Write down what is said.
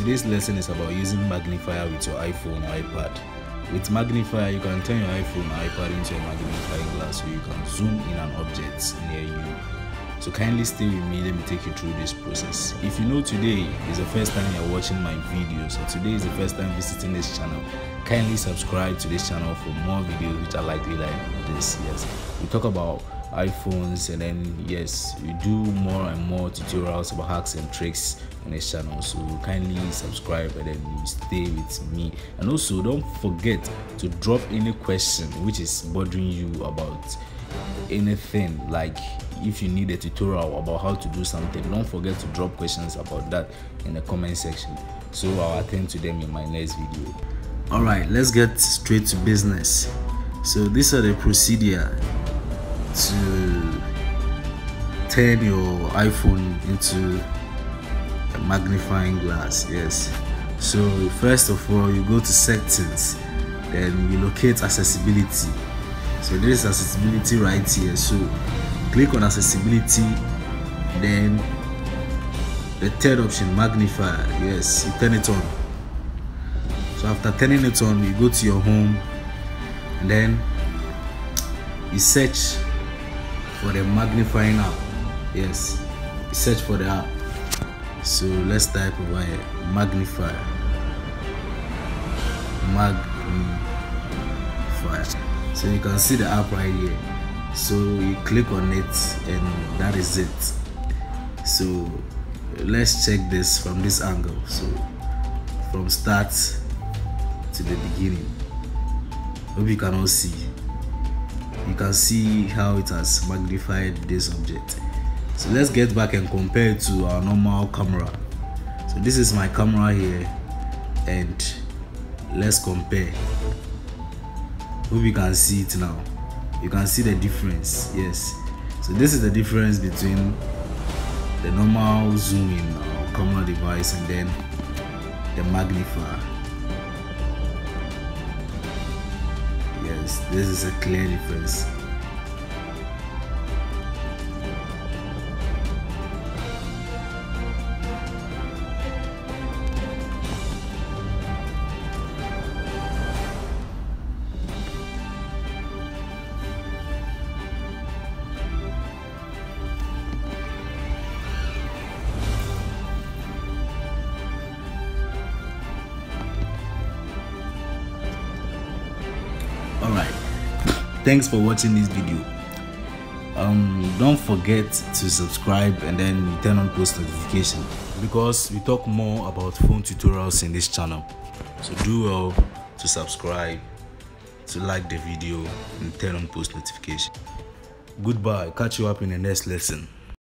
today's lesson is about using magnifier with your iPhone or iPad. With magnifier, you can turn your iPhone or iPad into a magnifying glass so you can zoom in on objects near you. So kindly stay with me, let me take you through this process. If you know today is the first time you're watching my videos, or today is the first time visiting this channel, kindly subscribe to this channel for more videos which are likely like this. Yes, we talk about iPhones, and then yes, we do more and more tutorials about hacks and tricks on this channel. So kindly subscribe and then you stay with me. And also don't forget to drop any question which is bothering you about anything. Like if you need a tutorial about how to do something, don't forget to drop questions about that in the comment section, so I'll attend to them in my next video. All right, let's get straight to business. So these are the procedure to turn your iPhone into a magnifying glass. Yes, so first of all, you go to settings, then you locate accessibility. So this is accessibility right here, so click on accessibility, then the third option, magnifier. Yes, you turn it on. So after turning it on, you go to your home and then you search for the magnifying app. Yes, you search for the app. So let's type over here, magnifier. So you can see the app right here. So you click on it and that is it. So let's check this from this angle. So from start to the beginning. Hope you can all see. You can see how it has magnified this object. So let's get back and compare it to our normal camera. So this is my camera here, and let's compare. Hope you can see it now. You can see the difference. Yes, so this is the difference between the normal zoom in our camera device and then the magnifier. Yes, this is a clear difference. Alright, thanks for watching this video. Don't forget to subscribe and then turn on post notification, because we talk more about phone tutorials in this channel. So do well to subscribe, to like the video, and turn on post notification. Goodbye, catch you up in the next lesson.